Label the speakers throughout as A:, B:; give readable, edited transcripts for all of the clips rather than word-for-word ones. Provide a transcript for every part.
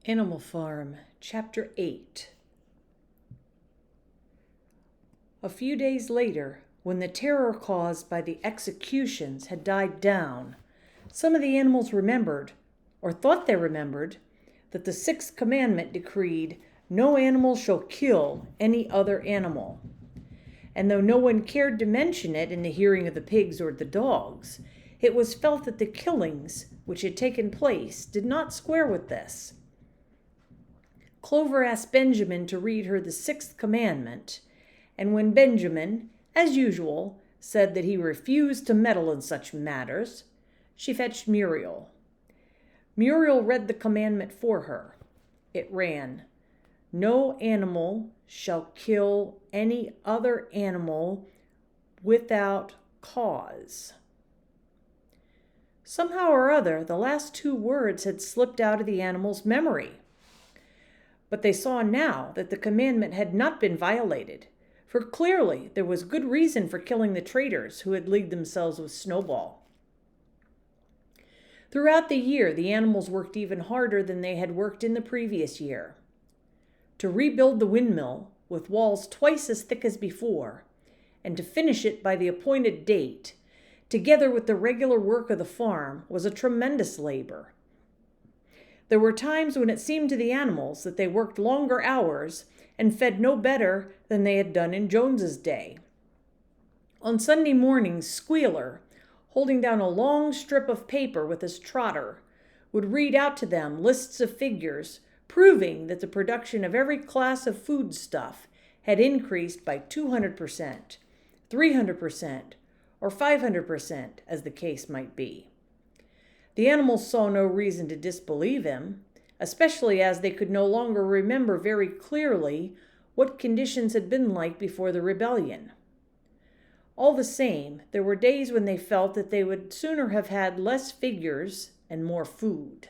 A: Animal Farm, Chapter 8. A few days later, when the terror caused by the executions had died down, some of the animals remembered, or thought they remembered, that the sixth commandment decreed, "No animal shall kill any other animal." And though no one cared to mention it in the hearing of the pigs or the dogs, it was felt that the killings which had taken place did not square with this. Clover asked Benjamin to read her the sixth commandment, and when Benjamin, as usual, said that he refused to meddle in such matters, she fetched Muriel. Muriel read the commandment for her. It ran, "No animal shall kill any other animal without cause." Somehow or other, the last two words had slipped out of the animal's memory. But they saw now that the commandment had not been violated, for clearly there was good reason for killing the traitors who had leagued themselves with Snowball. Throughout the year, the animals worked even harder than they had worked in the previous year. To rebuild the windmill, with walls twice as thick as before, and to finish it by the appointed date, together with the regular work of the farm, was a tremendous labor. There were times when it seemed to the animals that they worked longer hours and fed no better than they had done in Jones's day. On Sunday mornings, Squealer, holding down a long strip of paper with his trotter, would read out to them lists of figures proving that the production of every class of foodstuff had increased by 200%, 300%, or 500%, as the case might be. The animals saw no reason to disbelieve him, especially as they could no longer remember very clearly what conditions had been like before the rebellion. All the same, there were days when they felt that they would sooner have had less figures and more food.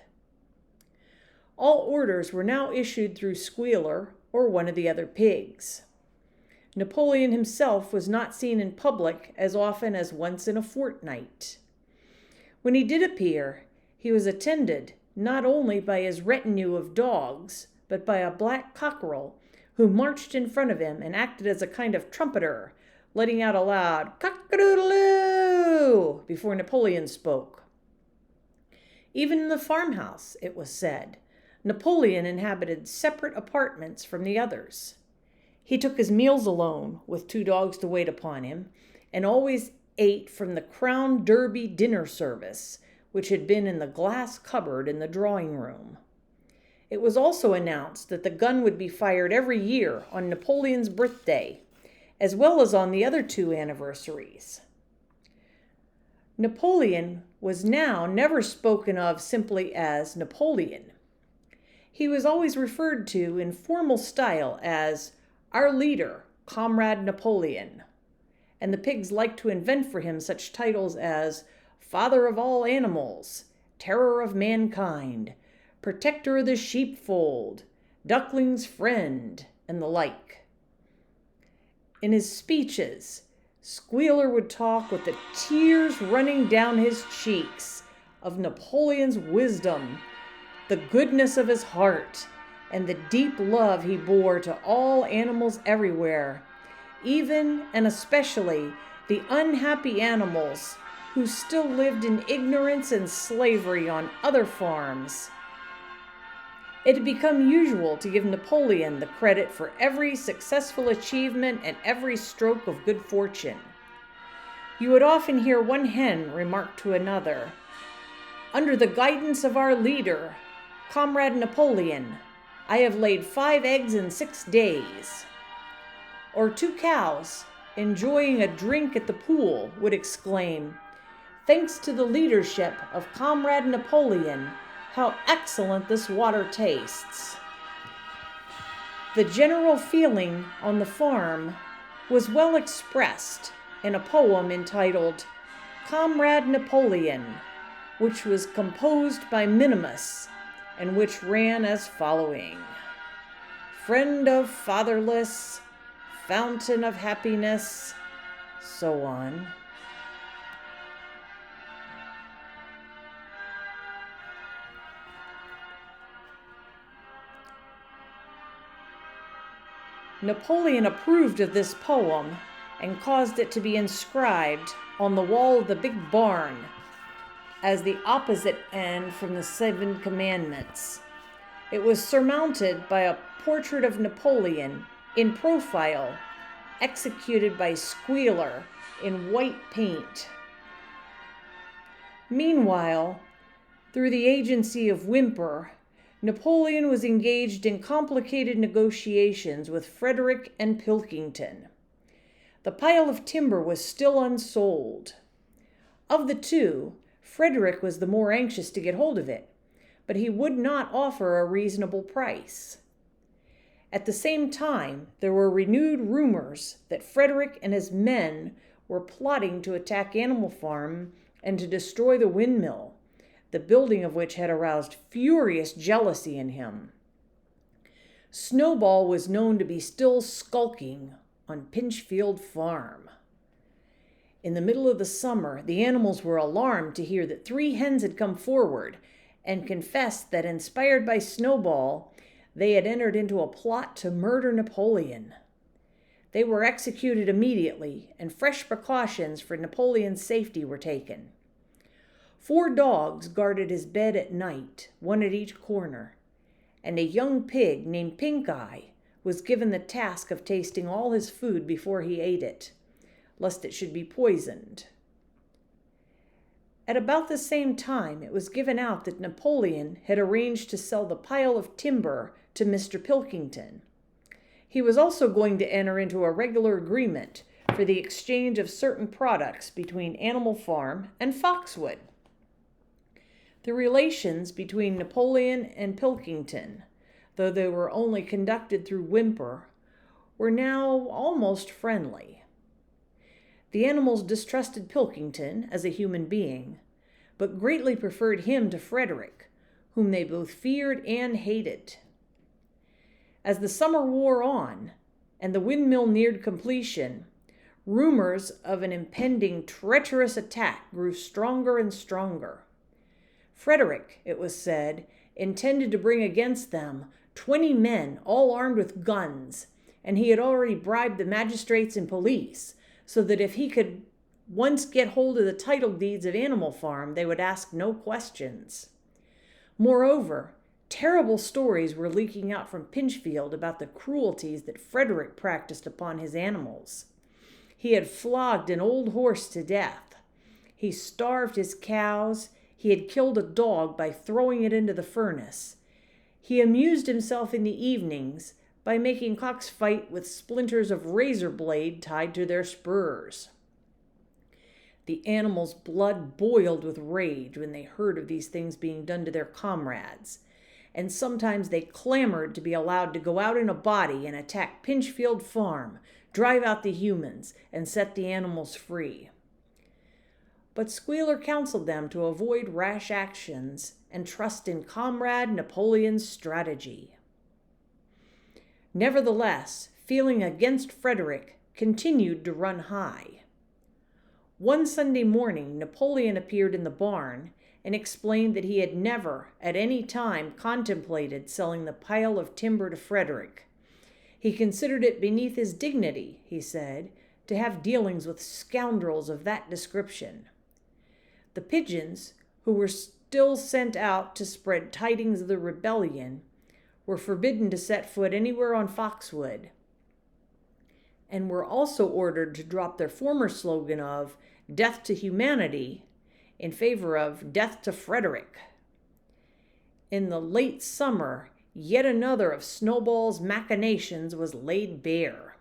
A: All orders were now issued through Squealer or one of the other pigs. Napoleon himself was not seen in public as often as once in a fortnight. When he did appear, he was attended not only by his retinue of dogs, but by a black cockerel who marched in front of him and acted as a kind of trumpeter, letting out a loud cock-a-doodle-oo before Napoleon spoke. Even in the farmhouse, it was said, Napoleon inhabited separate apartments from the others. He took his meals alone, with two dogs to wait upon him, and always ate from the Crown Derby dinner service, which had been in the glass cupboard in the drawing room. It was also announced that the gun would be fired every year on Napoleon's birthday, as well as on the other two anniversaries. Napoleon was now never spoken of simply as Napoleon. He was always referred to in formal style as our leader, Comrade Napoleon, and the pigs liked to invent for him such titles as Father of all animals, Terror of mankind, Protector of the sheepfold, Duckling's friend, and the like. In his speeches, Squealer would talk with the tears running down his cheeks of Napoleon's wisdom, the goodness of his heart, and the deep love he bore to all animals everywhere, even and especially the unhappy animals who still lived in ignorance and slavery on other farms. It had become usual to give Napoleon the credit for every successful achievement and every stroke of good fortune. You would often hear one hen remark to another, "Under the guidance of our leader, Comrade Napoleon, I have laid 5 eggs in 6 days." Or two cows, enjoying a drink at the pool, would exclaim, "Thanks to the leadership of Comrade Napoleon, how excellent this water tastes." The general feeling on the farm was well expressed in a poem entitled Comrade Napoleon, which was composed by Minimus, and which ran as following: "Friend of fatherless, fountain of happiness," so on. Napoleon approved of this poem and caused it to be inscribed on the wall of the big barn as the opposite end from the 7 Commandments. It was surmounted by a portrait of Napoleon in profile, executed by Squealer in white paint. Meanwhile, through the agency of Whymper, Napoleon was engaged in complicated negotiations with Frederick and Pilkington. The pile of timber was still unsold. Of the two, Frederick was the more anxious to get hold of it, but he would not offer a reasonable price. At the same time, there were renewed rumors that Frederick and his men were plotting to attack Animal Farm and to destroy the windmill, the building of which had aroused furious jealousy in him. Snowball was known to be still skulking on Pinchfield Farm. In the middle of the summer, the animals were alarmed to hear that 3 hens had come forward and confessed that, inspired by Snowball, they had entered into a plot to murder Napoleon. They were executed immediately, and fresh precautions for Napoleon's safety were taken. 4 dogs guarded his bed at night, 1 at each corner, and a young pig named Pink Eye was given the task of tasting all his food before he ate it, lest it should be poisoned. At about the same time, it was given out that Napoleon had arranged to sell the pile of timber to Mr. Pilkington. He was also going to enter into a regular agreement for the exchange of certain products between Animal Farm and Foxwood. The relations between Napoleon and Pilkington, though they were only conducted through Whymper, were now almost friendly. The animals distrusted Pilkington as a human being, but greatly preferred him to Frederick, whom they both feared and hated. As the summer wore on and the windmill neared completion, rumors of an impending treacherous attack grew stronger and stronger. Frederick, it was said, intended to bring against them 20 men, all armed with guns, and he had already bribed the magistrates and police, so that if he could once get hold of the title deeds of Animal Farm, they would ask no questions. Moreover, terrible stories were leaking out from Pinchfield about the cruelties that Frederick practiced upon his animals. He had flogged an old horse to death. He starved his cows. He had killed a dog by throwing it into the furnace. He amused himself in the evenings by making cocks fight with splinters of razor blade tied to their spurs. The animals' blood boiled with rage when they heard of these things being done to their comrades, and sometimes they clamored to be allowed to go out in a body and attack Pinchfield Farm, drive out the humans, and set the animals free. But Squealer counseled them to avoid rash actions and trust in Comrade Napoleon's strategy. Nevertheless, feeling against Frederick continued to run high. One Sunday morning, Napoleon appeared in the barn and explained that he had never, at any time, contemplated selling the pile of timber to Frederick. He considered it beneath his dignity, he said, to have dealings with scoundrels of that description. The pigeons, who were still sent out to spread tidings of the rebellion, were forbidden to set foot anywhere on Foxwood, and were also ordered to drop their former slogan of "Death to Humanity" in favor of "Death to Frederick." In the late summer, yet another of Snowball's machinations was laid bare.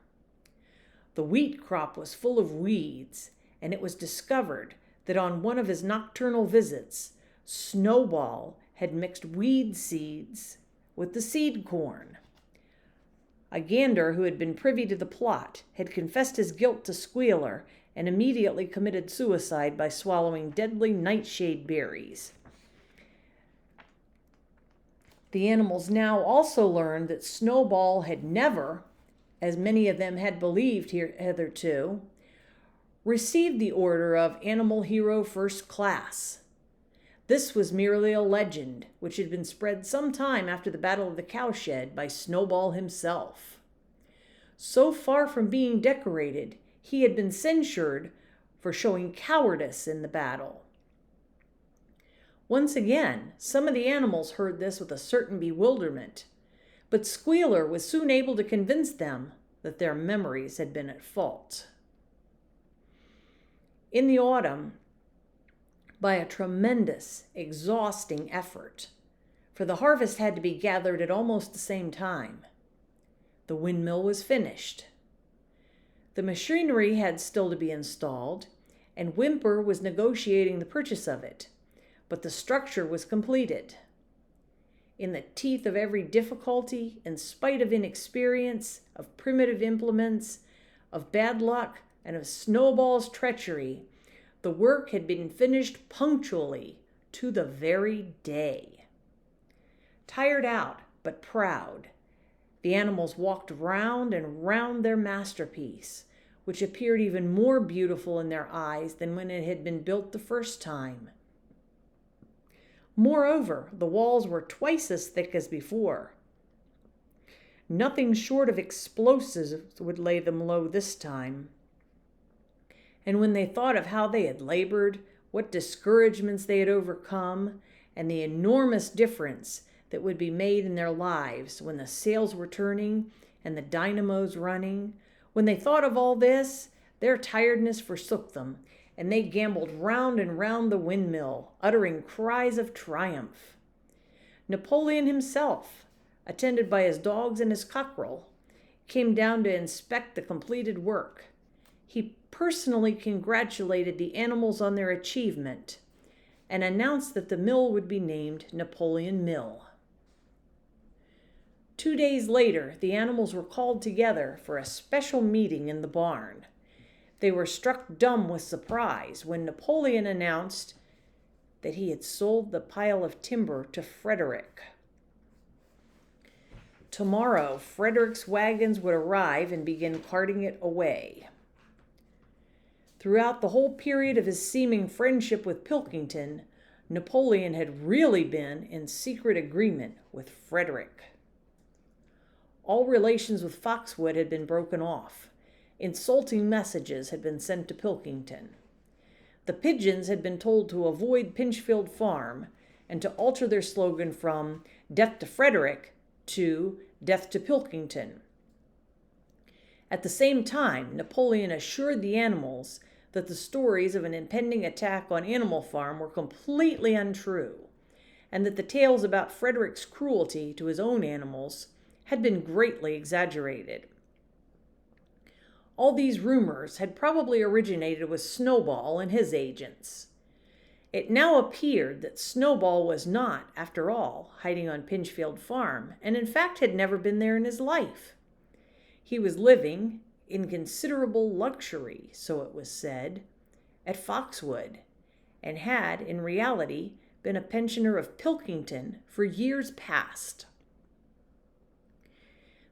A: The wheat crop was full of weeds, and it was discovered that on one of his nocturnal visits, Snowball had mixed weed seeds with the seed corn. A gander who had been privy to the plot had confessed his guilt to Squealer and immediately committed suicide by swallowing deadly nightshade berries. The animals now also learned that Snowball had never, as many of them had believed hitherto, received the order of Animal Hero First Class. This was merely a legend, which had been spread some time after the Battle of the Cowshed by Snowball himself. So far from being decorated, he had been censured for showing cowardice in the battle. Once again, some of the animals heard this with a certain bewilderment, but Squealer was soon able to convince them that their memories had been at fault. In the autumn, by a tremendous, exhausting effort, for the harvest had to be gathered at almost the same time, the windmill was finished. The machinery had still to be installed, and Whymper was negotiating the purchase of it, but the structure was completed. In the teeth of every difficulty, in spite of inexperience, of primitive implements, of bad luck, and of Snowball's treachery, the work had been finished punctually to the very day. Tired out, but proud, the animals walked round and round their masterpiece, which appeared even more beautiful in their eyes than when it had been built the first time. Moreover, the walls were twice as thick as before. Nothing short of explosives would lay them low this time. And when they thought of how they had labored, what discouragements they had overcome, and the enormous difference that would be made in their lives when the sails were turning and the dynamos running, when they thought of all this, their tiredness forsook them, and they gamboled round and round the windmill, uttering cries of triumph. Napoleon himself, attended by his dogs and his cockerel, came down to inspect the completed work. He personally congratulated the animals on their achievement and announced that the mill would be named Napoleon Mill. 2 days later, the animals were called together for a special meeting in the barn. They were struck dumb with surprise when Napoleon announced that he had sold the pile of timber to Frederick. Tomorrow, Frederick's wagons would arrive and begin carting it away. Throughout the whole period of his seeming friendship with Pilkington, Napoleon had really been in secret agreement with Frederick. All relations with Foxwood had been broken off. Insulting messages had been sent to Pilkington. The pigeons had been told to avoid Pinchfield Farm and to alter their slogan from "Death to Frederick" to "Death to Pilkington." At the same time, Napoleon assured the animals that the stories of an impending attack on Animal Farm were completely untrue, and that the tales about Frederick's cruelty to his own animals had been greatly exaggerated. All these rumors had probably originated with Snowball and his agents. It now appeared that Snowball was not, after all, hiding on Pinchfield Farm, and in fact had never been there in his life. He was living, in considerable luxury, so it was said, at Foxwood, and had, in reality, been a pensioner of Pilkington for years past.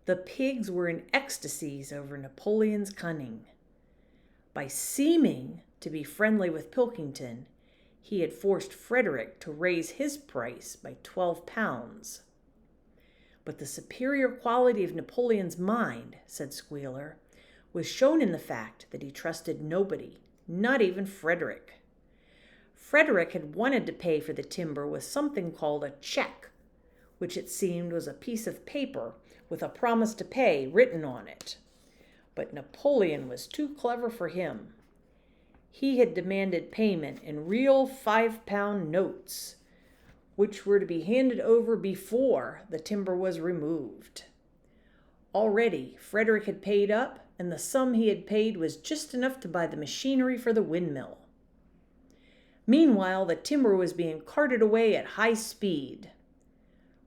A: The pigs were in ecstasies over Napoleon's cunning. By seeming to be friendly with Pilkington, he had forced Frederick to raise his price by 12 pounds. But the superior quality of Napoleon's mind, said Squealer, was shown in the fact that he trusted nobody, not even Frederick. Frederick had wanted to pay for the timber with something called a check, which it seemed was a piece of paper with a promise to pay written on it. But Napoleon was too clever for him. He had demanded payment in real 5-pound notes, which were to be handed over before the timber was removed. Already, Frederick had paid up, and the sum he had paid was just enough to buy the machinery for the windmill. Meanwhile, the timber was being carted away at high speed.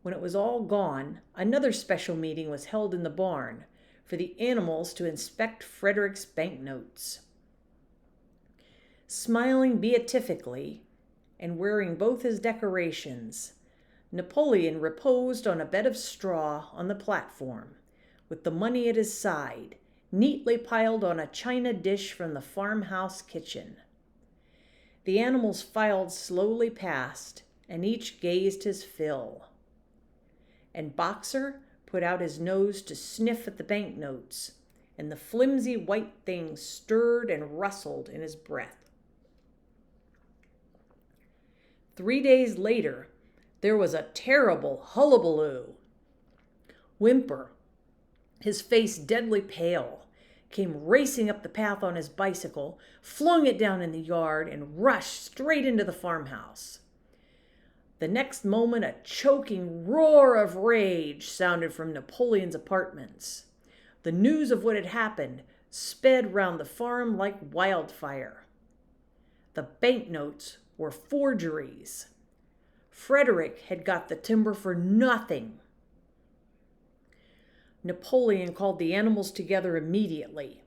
A: When it was all gone, another special meeting was held in the barn for the animals to inspect Frederick's banknotes. Smiling beatifically and wearing both his decorations, Napoleon reposed on a bed of straw on the platform, with the money at his side, neatly piled on a china dish from the farmhouse kitchen. The animals filed slowly past, and each gazed his fill. And Boxer put out his nose to sniff at the banknotes, and the flimsy white thing stirred and rustled in his breath. 3 days later, there was a terrible hullabaloo. Whymper, his face deadly pale, came racing up the path on his bicycle, flung it down in the yard, and rushed straight into the farmhouse. The next moment, a choking roar of rage sounded from Napoleon's apartments. The news of what had happened sped round the farm like wildfire. The banknotes were forgeries. Frederick had got the timber for nothing. Napoleon called the animals together immediately,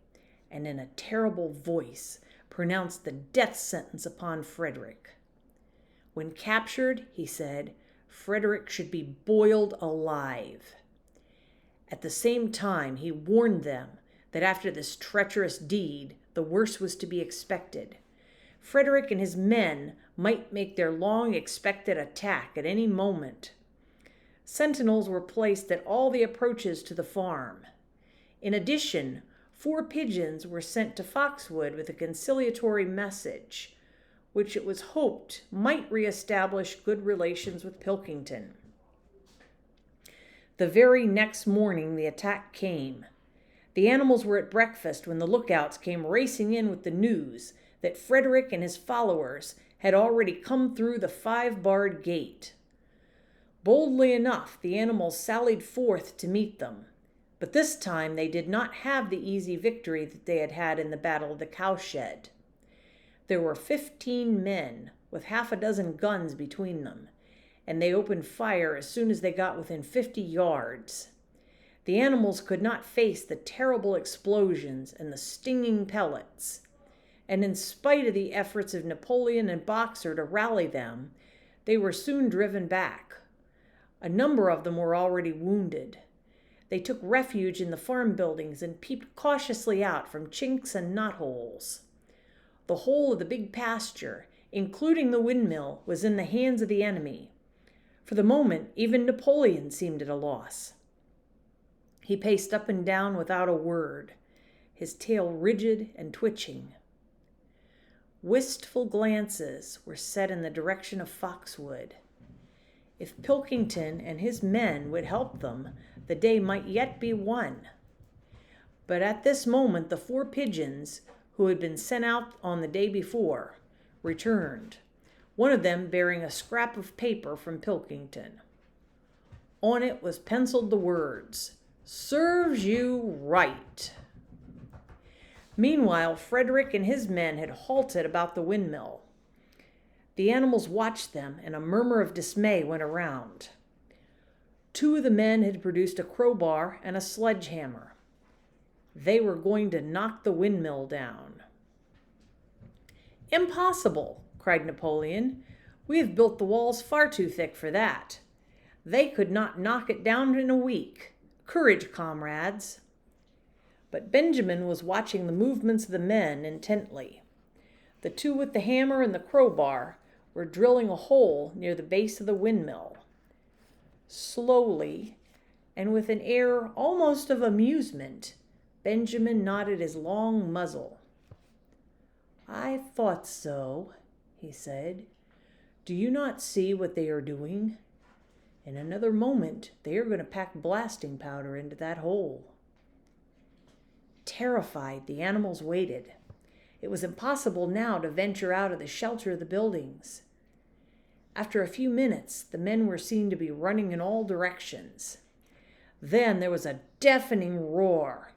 A: and in a terrible voice pronounced the death sentence upon Frederick. When captured, he said, Frederick should be boiled alive. At the same time, he warned them that after this treacherous deed, the worst was to be expected. Frederick and his men might make their long-expected attack at any moment. Sentinels were placed at all the approaches to the farm. In addition, 4 pigeons were sent to Foxwood with a conciliatory message, which it was hoped might reestablish good relations with Pilkington. The very next morning the attack came. The animals were at breakfast when the lookouts came racing in with the news that Frederick and his followers had already come through the 5-barred gate. Boldly enough, the animals sallied forth to meet them, but this time they did not have the easy victory that they had had in the Battle of the Cowshed. There were 15 men with half a dozen guns between them, and they opened fire as soon as they got within 50 yards. The animals could not face the terrible explosions and the stinging pellets, and in spite of the efforts of Napoleon and Boxer to rally them, they were soon driven back. A number of them were already wounded. They took refuge in the farm buildings and peeped cautiously out from chinks and knotholes. The whole of the big pasture, including the windmill, was in the hands of the enemy. For the moment, even Napoleon seemed at a loss. He paced up and down without a word, his tail rigid and twitching. Wistful glances were set in the direction of Foxwood. If Pilkington and his men would help them, the day might yet be won. But at this moment the 4 pigeons, who had been sent out on the day before, returned, one of them bearing a scrap of paper from Pilkington. On it was penciled the words, "Serves you right." Meanwhile, Frederick and his men had halted about the windmill. The animals watched them, and a murmur of dismay went around. 2 of the men had produced a crowbar and a sledgehammer. They were going to knock the windmill down. "Impossible!" cried Napoleon. "We have built the walls far too thick for that. They could not knock it down in a week. Courage, comrades!" But Benjamin was watching the movements of the men intently. The 2 with the hammer and the crowbar were drilling a hole near the base of the windmill. Slowly, and with an air almost of amusement, Benjamin nodded his long muzzle. "I thought so," he said. "Do you not see what they are doing? In another moment, they are going to pack blasting powder into that hole." Terrified, the animals waited. It was impossible now to venture out of the shelter of the buildings. After a few minutes, the men were seen to be running in all directions. Then there was a deafening roar.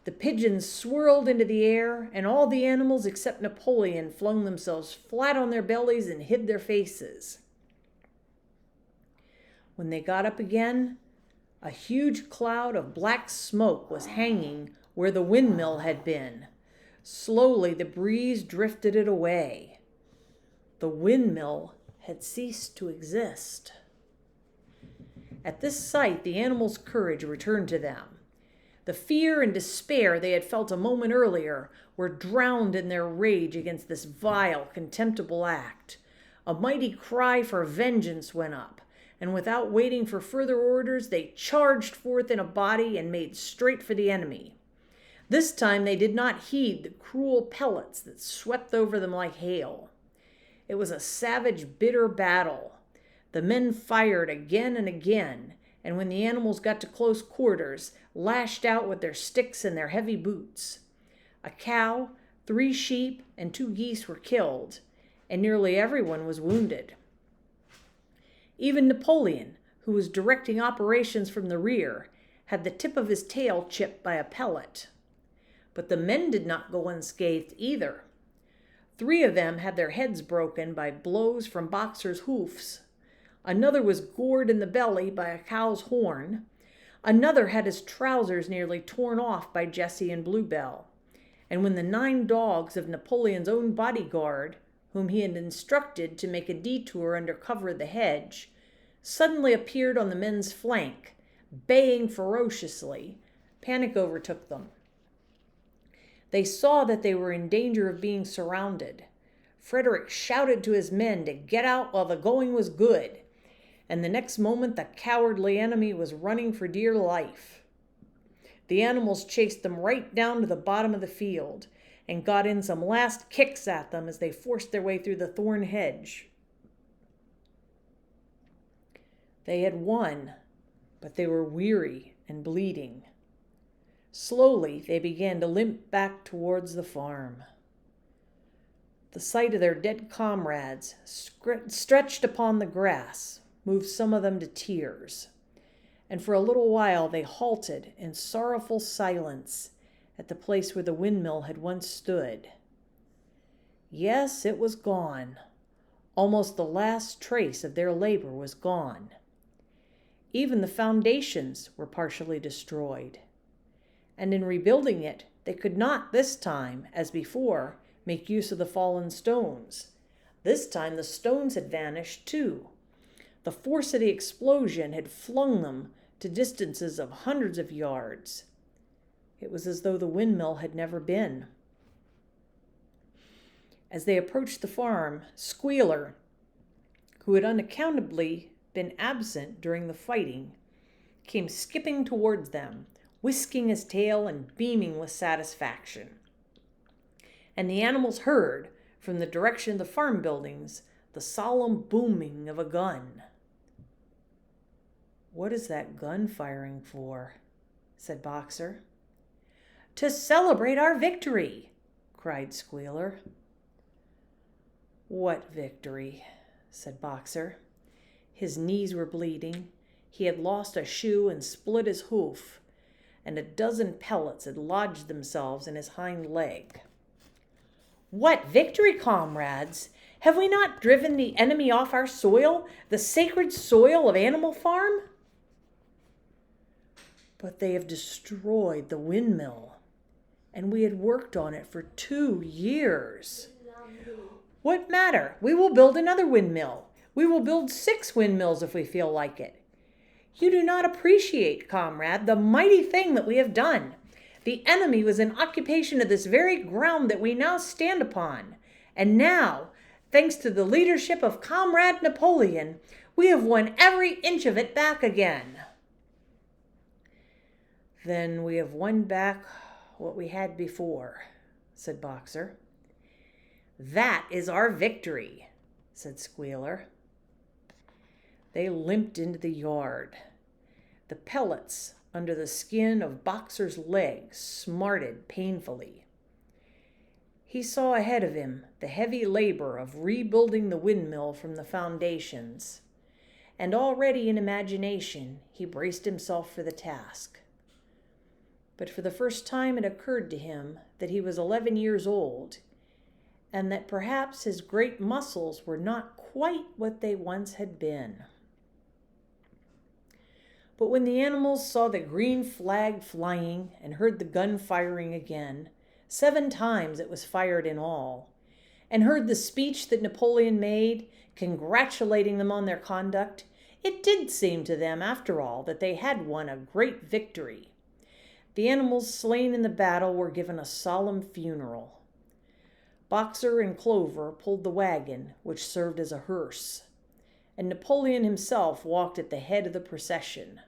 A: The pigeons swirled into the air, and all the animals except Napoleon flung themselves flat on their bellies and hid their faces. When they got up again, a huge cloud of black smoke was hanging where the windmill had been. Slowly the breeze drifted it away. The windmill had ceased to exist. At this sight, the animals' courage returned to them. The fear and despair they had felt a moment earlier were drowned in their rage against this vile, contemptible act. A mighty cry for vengeance went up, and without waiting for further orders, they charged forth in a body and made straight for the enemy. This time they did not heed the cruel pellets that swept over them like hail. It was a savage, bitter battle. The men fired again and again, and when the animals got to close quarters, lashed out with their sticks and their heavy boots. A cow, 3 sheep, and 2 geese were killed, and nearly everyone was wounded. Even Napoleon, who was directing operations from the rear, had the tip of his tail chipped by a pellet. But the men did not go unscathed either. 3 of them had their heads broken by blows from Boxer's hoofs. Another was gored in the belly by a cow's horn. Another had his trousers nearly torn off by Jessie and Bluebell. And when the 9 dogs of Napoleon's own bodyguard, whom he had instructed to make a detour under cover of the hedge, suddenly appeared on the men's flank, baying ferociously, panic overtook them. They saw that they were in danger of being surrounded. Frederick shouted to his men to get out while the going was good, and the next moment the cowardly enemy was running for dear life. The animals chased them right down to the bottom of the field and got in some last kicks at them as they forced their way through the thorn hedge. They had won, but they were weary and bleeding. Slowly, they began to limp back towards the farm. The sight of their dead comrades, stretched upon the grass, moved some of them to tears, and for a little while they halted in sorrowful silence at the place where the windmill had once stood. Yes, it was gone. Almost the last trace of their labor was gone. Even the foundations were partially destroyed. And in rebuilding it, they could not this time, as before, make use of the fallen stones. This time the stones had vanished too. The force of the explosion had flung them to distances of hundreds of yards. It was as though the windmill had never been. As they approached the farm, Squealer, who had unaccountably been absent during the fighting, came skipping towards them, whisking his tail and beaming with satisfaction. And the animals heard, from the direction of the farm buildings, the solemn booming of a gun. "What is that gun firing for?" said Boxer. "To celebrate our victory," cried Squealer. "What victory?" said Boxer. His knees were bleeding. He had lost a shoe and split his hoof, and a dozen pellets had lodged themselves in his hind leg. "What victory, comrades? Have we not driven the enemy off our soil, the sacred soil of Animal Farm?" "But they have destroyed the windmill, and we had worked on it for 2 years. What matter? We will build another windmill. We will build 6 windmills if we feel like it. You do not appreciate, comrade, the mighty thing that we have done. The enemy was in occupation of this very ground that we now stand upon. And now, thanks to the leadership of Comrade Napoleon, we have won every inch of it back again." "Then we have won back what we had before," said Boxer. "That is our victory," said Squealer. They limped into the yard. The pellets under the skin of Boxer's legs smarted painfully. He saw ahead of him the heavy labor of rebuilding the windmill from the foundations, and already in imagination he braced himself for the task. But for the first time it occurred to him that he was 11 years old, and that perhaps his great muscles were not quite what they once had been. But when the animals saw the green flag flying and heard the gun firing again, 7 times it was fired in all, and heard the speech that Napoleon made, congratulating them on their conduct, it did seem to them, after all, that they had won a great victory. The animals slain in the battle were given a solemn funeral. Boxer and Clover pulled the wagon, which served as a hearse, and Napoleon himself walked at the head of the procession.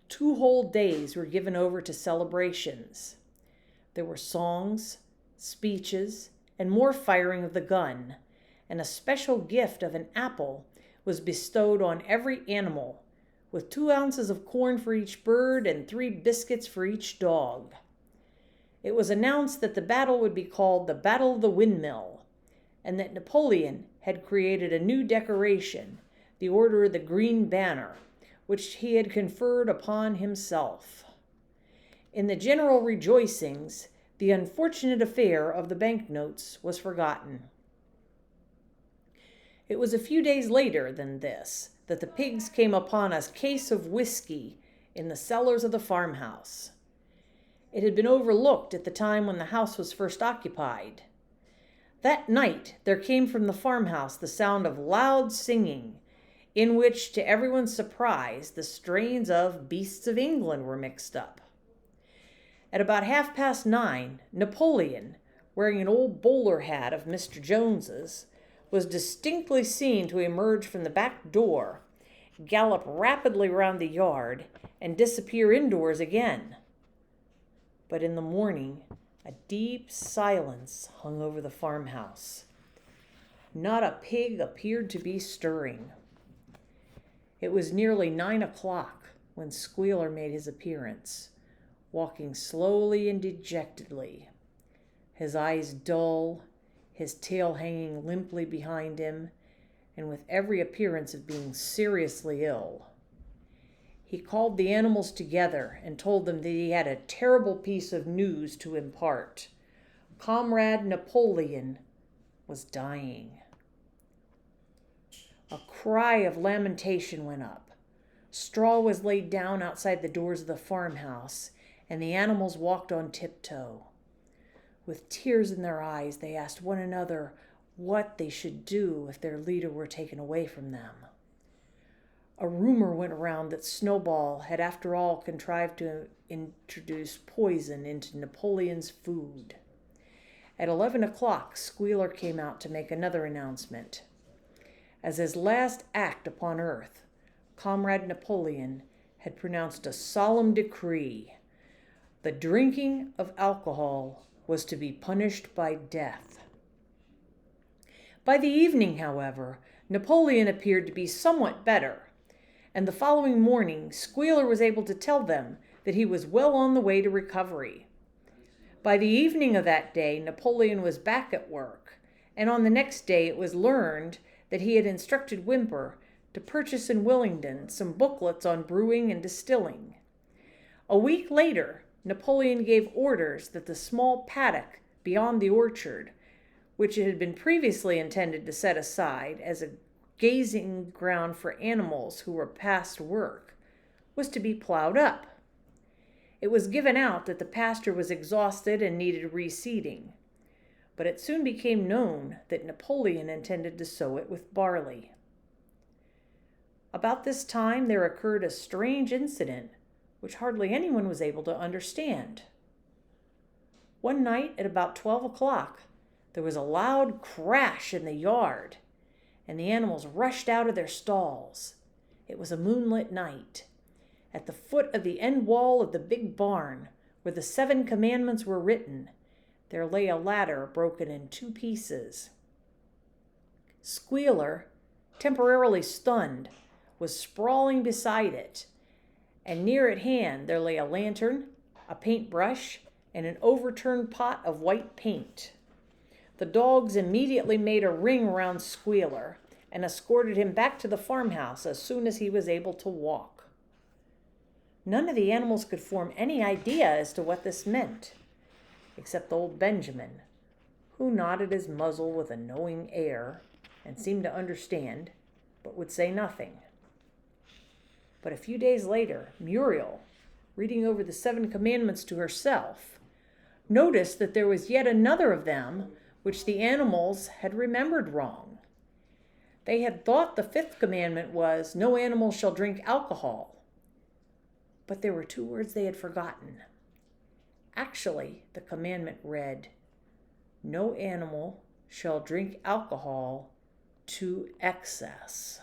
A: 2 whole days were given over to celebrations. There were songs, speeches, and more firing of the gun, and a special gift of an apple was bestowed on every animal, with 2 ounces of corn for each bird and 3 biscuits for each dog. It was announced that the battle would be called the Battle of the Windmill, and that Napoleon had created a new decoration, the Order of the Green Banner, which he had conferred upon himself. In the general rejoicings, the unfortunate affair of the banknotes was forgotten. It was a few days later than this that the pigs came upon a case of whiskey in the cellars of the farmhouse. It had been overlooked at the time when the house was first occupied. That night there came from the farmhouse the sound of loud singing, in which, to everyone's surprise, the strains of Beasts of England were mixed up. At about 9:30, Napoleon, wearing an old bowler hat of Mr. Jones's, was distinctly seen to emerge from the back door, gallop rapidly round the yard, and disappear indoors again. But in the morning, a deep silence hung over the farmhouse. Not a pig appeared to be stirring. It was nearly 9 o'clock when Squealer made his appearance, walking slowly and dejectedly, his eyes dull, his tail hanging limply behind him, and with every appearance of being seriously ill. He called the animals together and told them that he had a terrible piece of news to impart. Comrade Napoleon was dying. A cry of lamentation went up. Straw was laid down outside the doors of the farmhouse, and the animals walked on tiptoe. With tears in their eyes, they asked one another what they should do if their leader were taken away from them. A rumor went around that Snowball had after all contrived to introduce poison into Napoleon's food. At 11 o'clock, Squealer came out to make another announcement. As his last act upon earth, Comrade Napoleon had pronounced a solemn decree. The drinking of alcohol was to be punished by death. By the evening, however, Napoleon appeared to be somewhat better, and the following morning Squealer was able to tell them that he was well on the way to recovery. By the evening of that day, Napoleon was back at work, and on the next day it was learned that he had instructed Whymper to purchase in Willingdon some booklets on brewing and distilling. A week later, Napoleon gave orders that the small paddock beyond the orchard, which it had been previously intended to set aside as a gazing ground for animals who were past work, was to be plowed up. It was given out that the pasture was exhausted and needed reseeding, but it soon became known that Napoleon intended to sow it with barley. About this time there occurred a strange incident which hardly anyone was able to understand. One night at about 12 o'clock, there was a loud crash in the yard, and the animals rushed out of their stalls. It was a moonlit night. At the foot of the end wall of the big barn, where the 7 commandments were written, there lay a ladder broken in 2 pieces. Squealer, temporarily stunned, was sprawling beside it, and near at hand there lay a lantern, a paintbrush, and an overturned pot of white paint. The dogs immediately made a ring around Squealer and escorted him back to the farmhouse as soon as he was able to walk. None of the animals could form any idea as to what this meant, except old Benjamin, who nodded his muzzle with a knowing air and seemed to understand, but would say nothing. But a few days later, Muriel, reading over the 7 commandments to herself, noticed that there was yet another of them which the animals had remembered wrong. They had thought the 5th commandment was, "No animal shall drink alcohol." But there were 2 words they had forgotten. Actually, the commandment read, "No animal shall drink alcohol to excess."